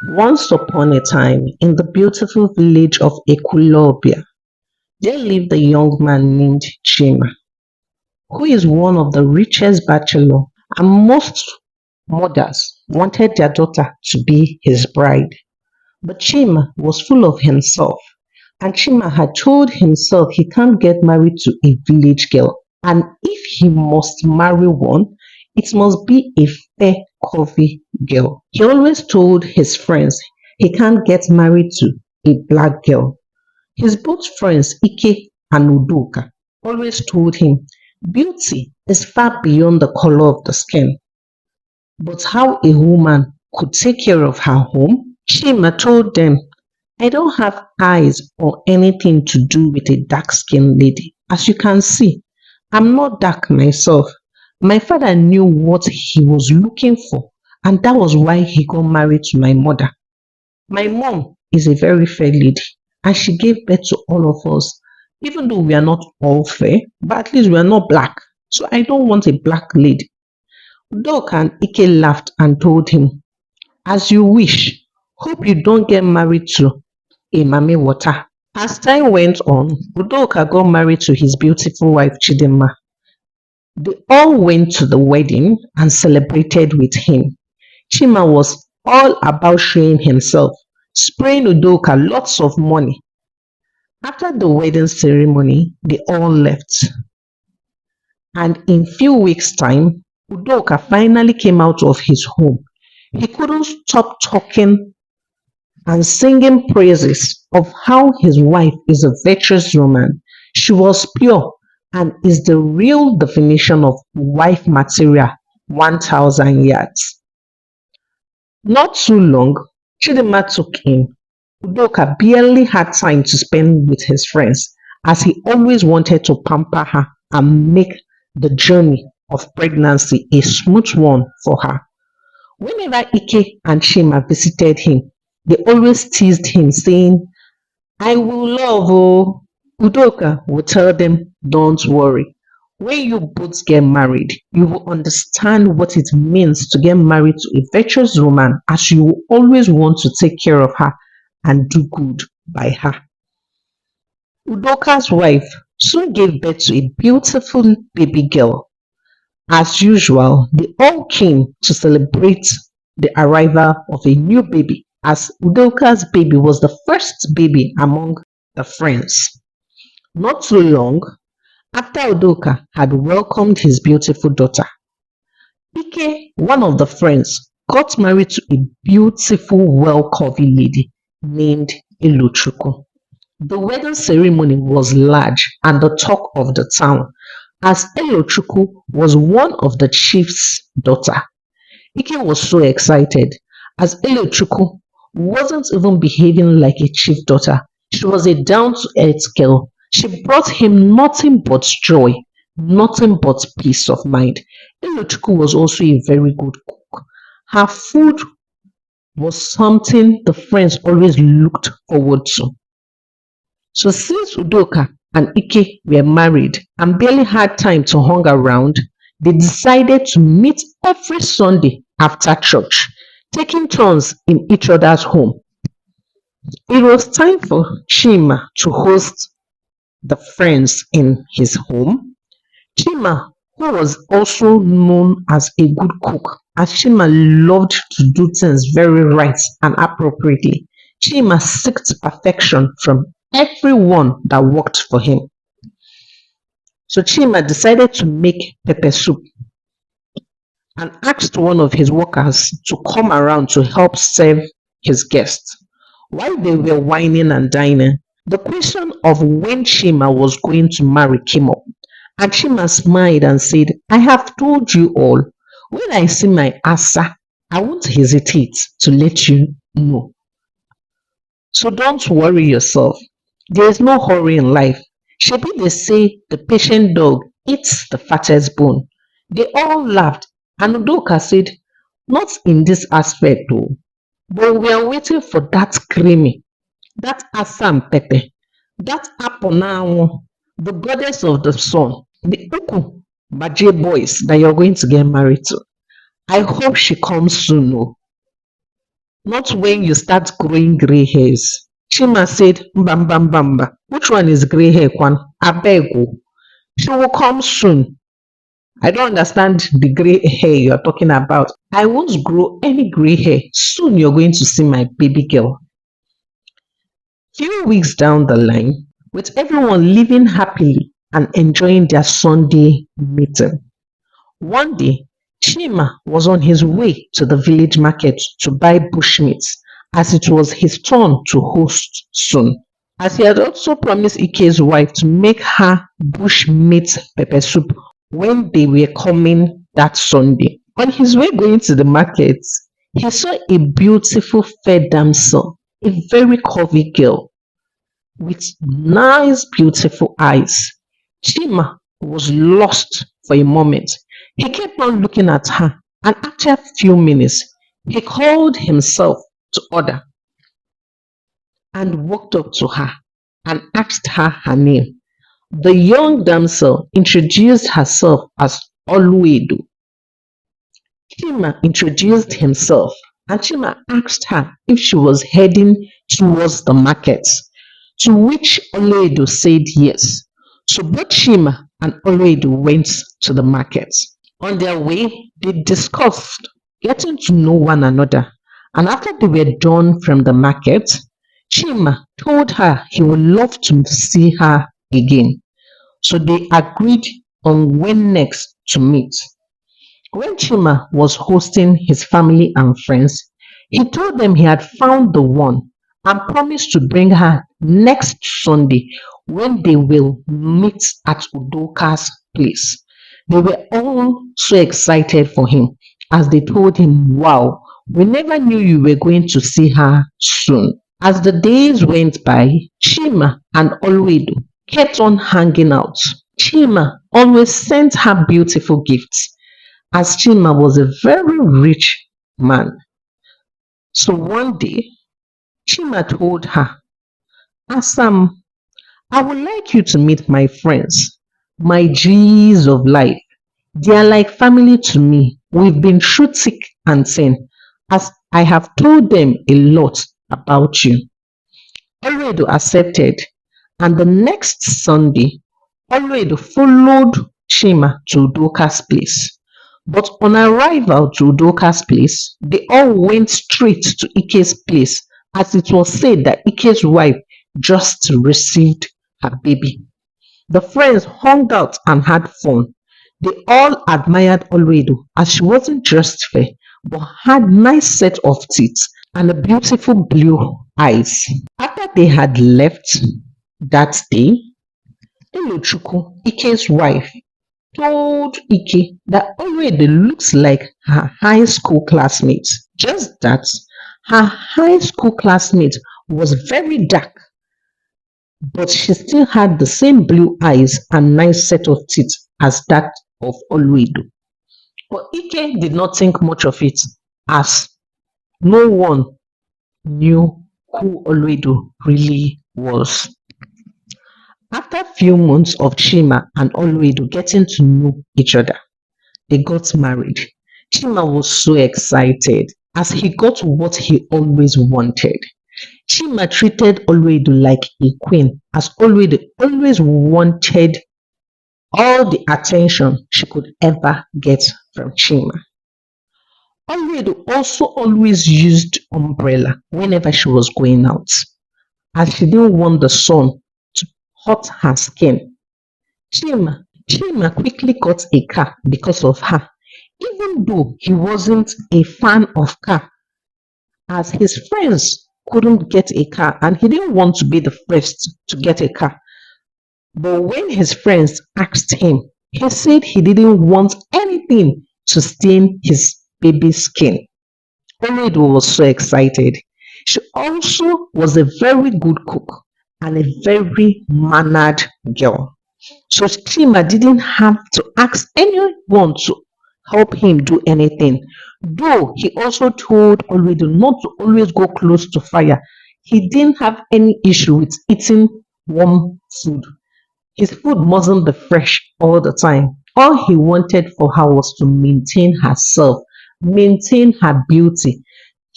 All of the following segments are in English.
Once upon a time, in the beautiful village of Ekulobia, there lived a young man named Chima, who is one of the richest bachelor, and most mothers wanted their daughter to be his bride. But Chima was full of himself, and Chima had told himself he can't get married to a village girl, and if he must marry one, it must be a fair, curvy girl. He always told his friends he can't get married to a black girl. His both friends, Ike and Udoka, always told him beauty is far beyond the color of the skin, but how a woman could take care of her home. Chima told them, I don't have eyes or anything to do with a dark skinned lady. As you can see, I'm not dark myself. My father knew what he was looking for, and that was why he got married to my mother. My mom is a very fair lady, and she gave birth to all of us. Even though we are not all fair, but at least we are not black. So I don't want a black lady. Doc and Ike laughed and told him, as you wish. Hope you don't get married to a Mami Water. As time went on, Udoka got married to his beautiful wife Chidinma. They all went to the wedding and celebrated with him. Chima was all about showing himself, spraying Udoka lots of money. After the wedding ceremony, they all left. And in few weeks' time, Udoka finally came out of his home. He couldn't stop talking and singing praises of how his wife is a virtuous woman. She was pure and is the real definition of wife material 1000 yards. Not too long, Chidinma took in. Udoka barely had time to spend with his friends as he always wanted to pamper her and make the journey of pregnancy a smooth one for her. Whenever Ike and Chima visited him, they always teased him, saying, I will love oh. Udoka would tell them, don't worry. When you both get married, you will understand what it means to get married to a virtuous woman, as you will always want to take care of her and do good by her. Udoka's wife soon gave birth to a beautiful baby girl. As usual, they all came to celebrate the arrival of a new baby, as Udoka's baby was the first baby among the friends. Not too long after Udoka had welcomed his beautiful daughter, Ike, one of the friends, got married to a beautiful, well-curvy lady named Iluchuku. The wedding ceremony was large and the talk of the town, as Iluchuku was one of the chief's daughter. Ike was so excited as Iluchuku wasn't even behaving like a chief daughter. She was a down-to-earth girl. She brought him nothing but joy, nothing but peace of mind. Iluchuku was also a very good cook. Her food was something the friends always looked forward to. So since Udoka and Ike were married and barely had time to hang around, they decided to meet every Sunday after church, taking turns in each other's home. It was time for Chima to host the friends in his home. Chima, who was also known as a good cook, as Chima loved to do things very right and appropriately, Chima sought perfection from everyone that worked for him. So Chima decided to make pepper soup and asked one of his workers to come around to help serve his guests. While they were whining and dining, the question of when Chima was going to marry came up. And Chima smiled and said, I have told you all. When I see my Asa, I won't hesitate to let you know. So don't worry yourself. There is no hurry in life. Shebi they say the patient dog eats the fattest bone. They all laughed, and Udoka said, not in this aspect though, but we are waiting for that creamy, that Assam Pepe, that Aponawo, the goddess of the sun, the Uku Baje boys that you're going to get married to. I hope she comes soon. Oh. not when you start growing grey hairs. Chima said, Mbamba mbamba, which one is grey hair, Kwan? Abeg o. She will come soon. I don't understand the grey hair you're talking about. I won't grow any grey hair. Soon you're going to see my baby girl. Few weeks down the line, with everyone living happily and enjoying their Sunday meeting, one day, Chima was on his way to the village market to buy bushmeat as it was his turn to host soon. As he had also promised Ike's wife to make her bushmeat pepper soup when they were coming that Sunday. On his way going to the market, he saw a beautiful fair damsel, a very curvy girl with nice, beautiful eyes. Chima was lost for a moment. He kept on looking at her, and after a few minutes, he called himself to order and walked up to her and asked her her name. The young damsel introduced herself as Oluedo. Chima introduced himself, and Chima asked her if she was heading towards the market, to which Oluedo said yes. So both Chima and Oluedo went to the market. On their way, they discussed getting to know one another, and after they were done from the market, Chima told her he would love to see her again. So they agreed on when next to meet. When Chima was hosting his family and friends, he told them he had found the one and promised to bring her next Sunday when they will meet at Udoka's place. They were all so excited for him as they told him, Wow, we never knew you were going to see her soon. As the days went by, Chima and Olwedo kept on hanging out. Chima always sent her beautiful gifts as Chima was a very rich man. So one day, Chima told her, Asam, I would like you to meet my friends, my G's of life. They are like family to me. We've been through thick and thin, as I have told them a lot about you. Olwedo accepted, and the next Sunday, Olwedo followed Chima to Udoka's place. But on arrival to Udoka's place, they all went straight to Ike's place, as it was said that Ike's wife just received her baby. The friends hung out and had fun. They all admired Olwedo as she wasn't just fair, but had nice set of teeth and a beautiful blue eyes. After they had left that day, Elochukwu, Ike's wife, told Ike that Olwedo looks like her high school classmate. Just that her high school classmate was very dark, but she still had the same blue eyes and nice set of teeth as that of Olwedo. But Ike did not think much of it, as no one knew who Olwedo really was. After a few months of Chima and Olwedo getting to know each other, they got married. Chima was so excited as he got what he always wanted. Chima treated Olwedo like a queen, as Olwedo always wanted all the attention she could ever get from Chima. Olwedo also always used umbrella whenever she was going out, as she didn't want the sun to hurt her skin. Chima quickly got a car because of her, even though he wasn't a fan of car, as his friends couldn't get a car and he didn't want to be the first to get a car. But when his friends asked him, he said he didn't want anything to stain his baby's skin. Olwedo was so excited. She also was a very good cook and a very mannered girl. So Chima didn't have to ask anyone to help him do anything. Though he also told Olwedo not to always go close to fire. He didn't have any issue with eating warm food. His food mustn't be fresh all the time. All he wanted for her was to maintain herself, maintain her beauty.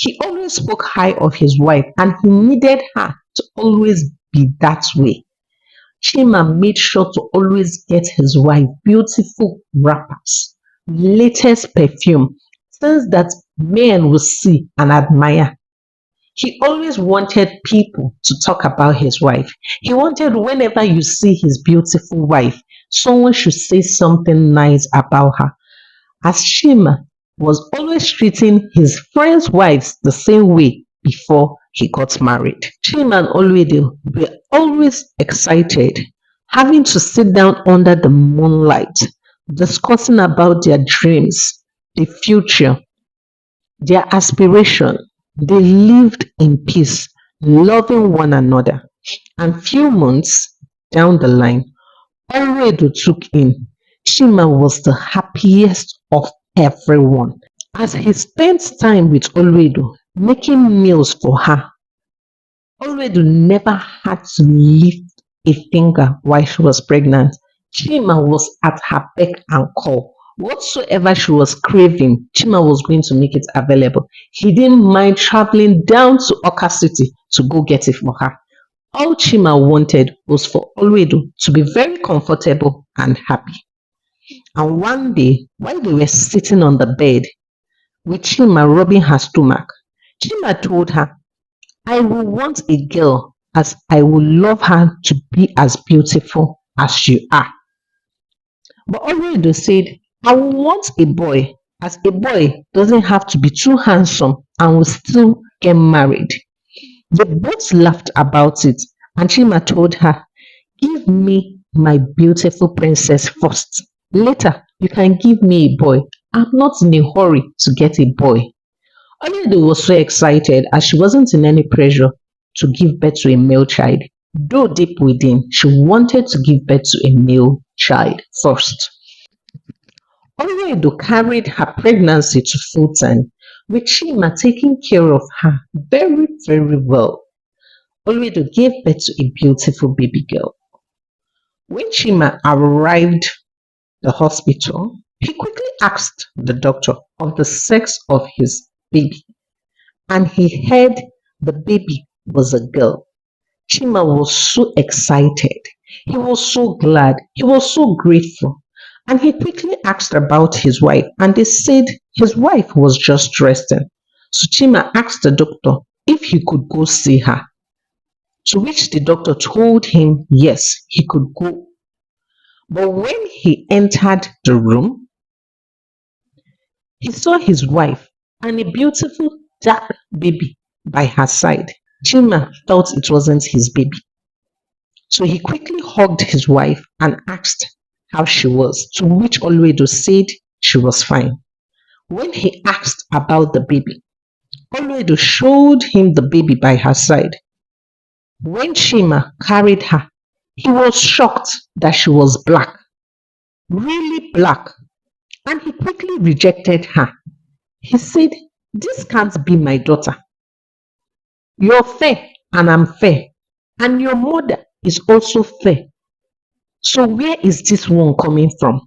He always spoke high of his wife and he needed her to always be that way. Chima made sure to always get his wife beautiful wrappers, latest perfume, things that men will see and admire. He always wanted people to talk about his wife. He wanted whenever you see his beautiful wife, someone should say something nice about her. As Chima was always treating his friends' wives the same way before he got married. Chima and Olwedo were always excited, having to sit down under the moonlight, discussing about their dreams, the future, their aspiration. They lived in peace, loving one another. And few months down the line, Olwedo took in. Chima was the happiest of everyone. As he spent time with Olwedo, making meals for her, Olwedo never had to lift a finger while she was pregnant. Chima was at her beck and call. Whatsoever she was craving, Chima was going to make it available. He didn't mind traveling down to Oka City to go get it for her. All Chima wanted was for Olwedo to be very comfortable and happy. And one day, while they were sitting on the bed, with Chima rubbing her stomach, Chima told her, I will want a girl as I will love her to be as beautiful as you are. But Olwedo said, I will want a boy as a boy doesn't have to be too handsome and will still get married. They both laughed about it and Chima told her, give me my beautiful princess first. Later, you can give me a boy. I'm not in a hurry to get a boy. Olwedo was so excited as she wasn't in any pressure to give birth to a male child. Though deep within, she wanted to give birth to a male child first. Olwedo carried her pregnancy to full term, with Chima taking care of her very, very well. Olwedo gave birth to a beautiful baby girl. When Chima arrived at the hospital, he quickly asked the doctor of the sex of his baby, and he heard the baby was a girl. Chima was so excited. He was so glad. He was so grateful. And he quickly asked about his wife, and they said his wife was just resting. So Chima asked the doctor if he could go see her, to which the doctor told him yes, he could go. But when he entered the room, he saw his wife and a beautiful dark baby by her side. Chima thought it wasn't his baby. So he quickly hugged his wife and asked how she was, to which Olwedo said she was fine. When he asked about the baby, Olwedo showed him the baby by her side. When Chima carried her, he was shocked that she was black, really black, and he quickly rejected her. He said, this can't be my daughter. You're fair and I'm fair, and your mother is also fair. So where is this one coming from?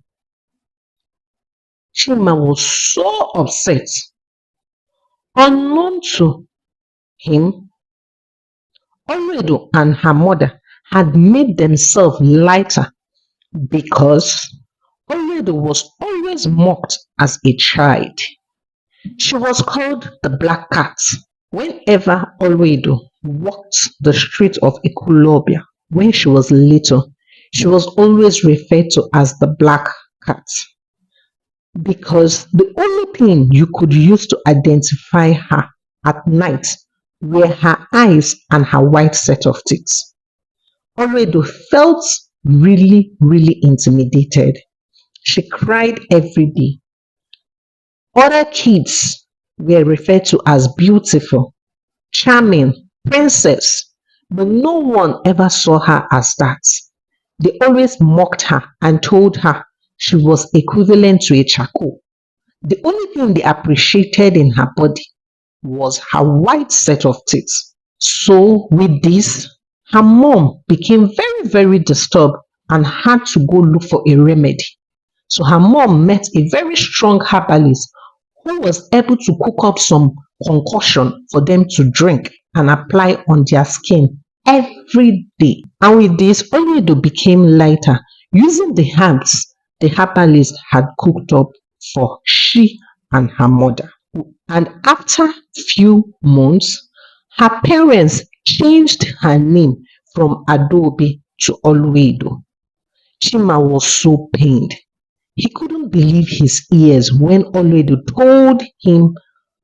Chima was so upset. Unknown to him, Olwedo and her mother had made themselves lighter because Olwedo was always mocked as a child. She was called the Black Cat. Whenever Olwedo walked the street of Ekulobia when she was little, she was always referred to as the Black Cat, because the only thing you could use to identify her at night were her eyes and her white set of teeth. Olwedo felt really, really intimidated. She cried every day. Other kids were referred to as beautiful, charming, princess, but no one ever saw her as that. They always mocked her and told her she was equivalent to a charcoal. The only thing they appreciated in her body was her white set of teeth. So with this, her mom became very, very disturbed and had to go look for a remedy. So her mom met a very strong herbalist who was able to cook up some concoction for them to drink and apply on their skin every day. And with this, Oloedo became lighter using the herbs the herbalist had cooked up for she and her mother. And after few months, her parents changed her name from Adaobi to Oloedo. Chima was so pained. He couldn't believe his ears when Oloedo told him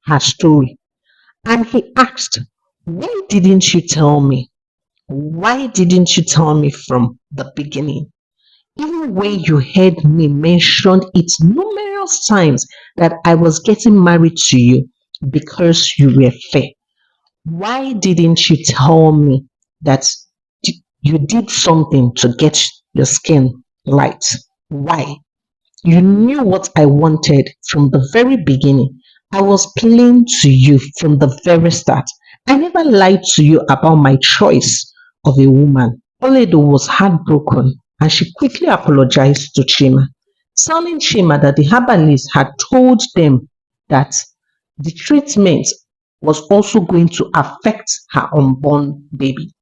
her story. And he asked, "Why didn't you tell me? Why didn't you tell me from the beginning? Even when you heard me mention it numerous times that I was getting married to you because you were fair. Why didn't you tell me that you did something to get your skin light? Why? You knew what I wanted from the very beginning. I was plain to you from the very start. I never lied to you about my choice of a woman." Oledo was heartbroken and she quickly apologized to Chima, telling Chima that the herbalist had told them that the treatment was also going to affect her unborn baby,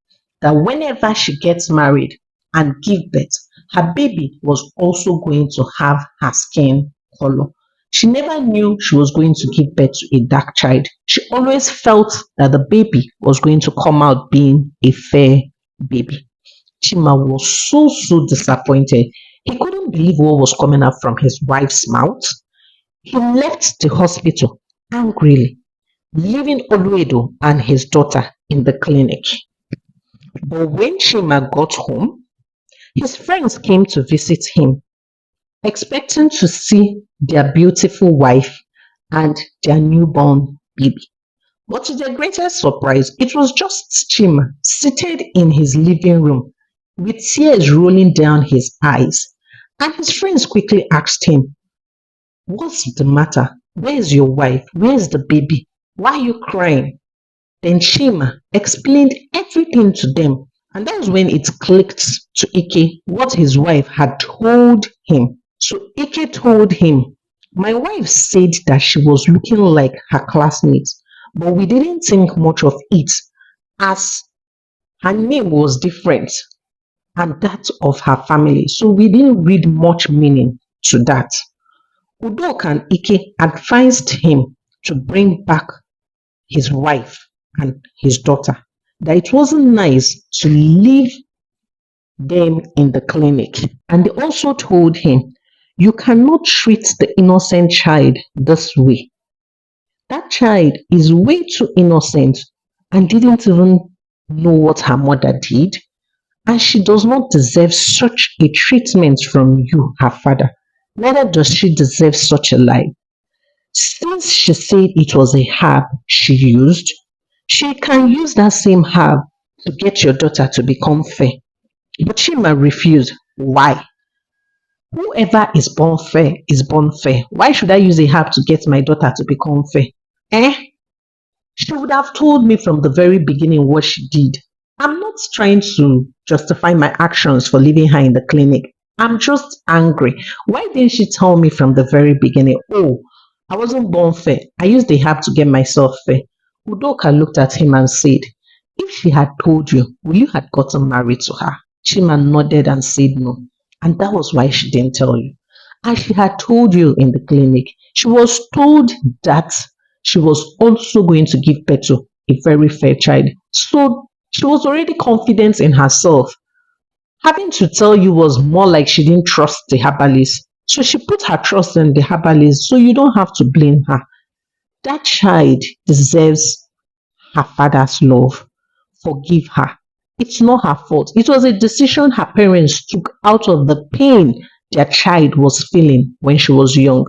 that whenever she gets married and give birth, her baby was also going to have her skin color. She never knew she was going to give birth to a dark child. She always felt that the baby was going to come out being a fair baby. Chima was so disappointed. He couldn't believe what was coming out from his wife's mouth. He left the hospital angrily, leaving Oluedo and his daughter in the clinic. But when Chima got home, his friends came to visit him, expecting to see their beautiful wife and their newborn baby. But to their greatest surprise, it was just Chima seated in his living room with tears rolling down his eyes. And his friends quickly asked him, "What's the matter? Where's your wife? Where's the baby? Why are you crying?" Then Chima explained everything to them, and that was when it clicked to Ike what his wife had told him. So Ike told him, "My wife said that she was looking like her classmates, but we didn't think much of it as her name was different and that of her family, so we didn't read much meaning to that." Udok and Ike advised him to bring back his wife and his daughter, that it wasn't nice to leave them in the clinic. And they also told him, "You cannot treat the innocent child this way. That child is way too innocent and didn't even know what her mother did, and she does not deserve such a treatment from you, her father. Neither does she deserve such a life. Since she said it was a herb she used, she can use that same herb to get your daughter to become fair." But Chima refused. "Why? Whoever is born fair is born fair. Why should I use a herb to get my daughter to become fair? Eh? She would have told me from the very beginning what she did. I'm not trying to justify my actions for leaving her in the clinic. I'm just angry. Why didn't she tell me from the very beginning? Oh, I wasn't born fair. I used the herb to get myself fair." Udoka looked at him and said, "If she had told you, would you have gotten married to her?" Chima nodded and said no. "And that was why she didn't tell you. As she had told you in the clinic, she was told that she was also going to give birth to a very fair child. So she was already confident in herself. Having to tell you was more like she didn't trust the herbalist. So she put her trust in the herbalist, so you don't have to blame her. That child deserves her father's love. Forgive her. It's not her fault. It was a decision her parents took out of the pain their child was feeling when she was young.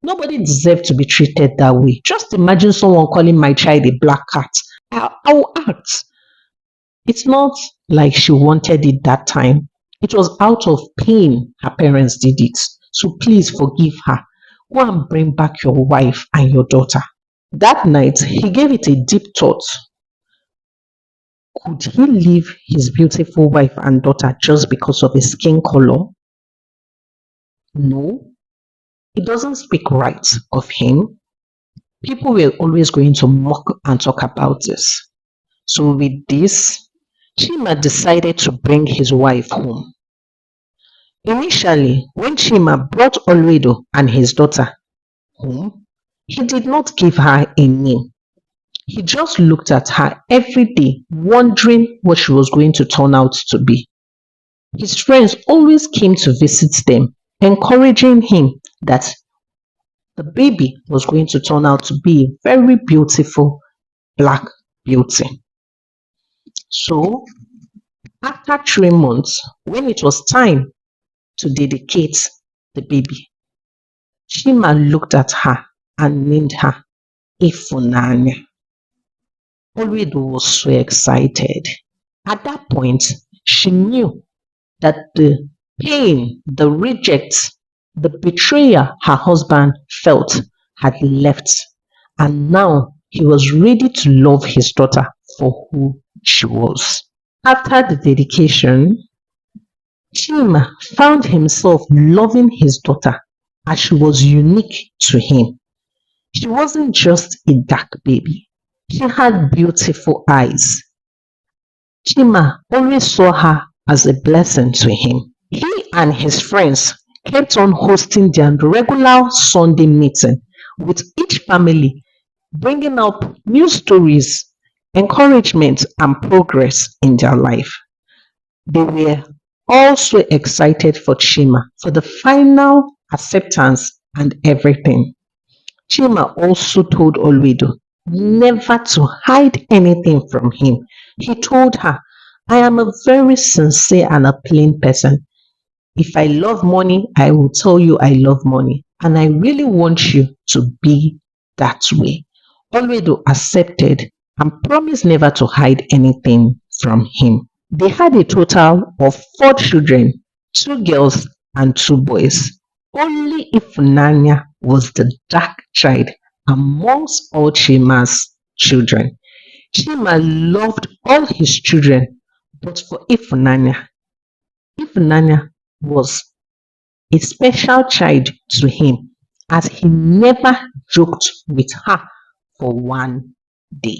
Nobody deserved to be treated that way. Just imagine someone calling my child a black cat. I'll act. It's not like she wanted it that time. It was out of pain her parents did it. So please forgive her. Go and bring back your wife and your daughter." That night, he gave it a deep thought. Could he leave his beautiful wife and daughter just because of his skin color? No, it doesn't speak right of him. People were always going to mock and talk about this. So with this, Chima decided to bring his wife home. Initially, when Chima brought Olwedo and his daughter home, he did not give her a name. He just looked at her every day, wondering what she was going to turn out to be. His friends always came to visit them, encouraging him that the baby was going to turn out to be a very beautiful black beauty. So, after 3 months, when it was time to dedicate the baby, Chima looked at her and named her Ifunanya. Olwedo was so excited. At that point, she knew that the pain, the reject, the betrayal her husband felt had left, and now he was ready to love his daughter for who she was. After the dedication, Chima found himself loving his daughter as she was unique to him. She wasn't just a dark baby. She had beautiful eyes. Chima always saw her as a blessing to him. He and his friends kept on hosting their regular Sunday meeting, with each family bringing up new stories, encouragement, and progress in their life. They were also excited for Chima for the final acceptance and everything. Chima also told Olwedo never to hide anything from him. He told her, I am a very sincere and a plain person. If I love money, I will tell you I love money. And I really want you to be that way. Olwedo accepted and promised never to hide anything from him. They had a total of 4 children, 2 girls and 2 boys. Only Ifunanya was the dark child amongst all Chima's children. Chima loved all his children, but for Ifunanya, Ifunanya was a special child to him, as he never joked with her for one day.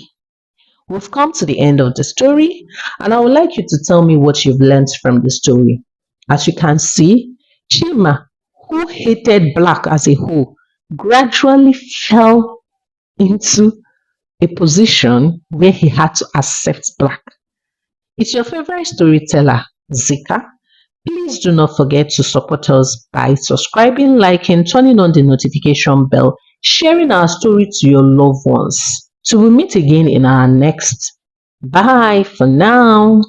We've come to the end of the story, and I would like you to tell me what you've learned from the story. As you can see, Chima, who hated black as a whole, gradually fell into a position where he had to accept black. It's your favorite storyteller, Zika. Please do not forget to support us by subscribing, liking, turning on the notification bell, sharing our story to your loved ones. So we'll meet again in our next. Bye for now.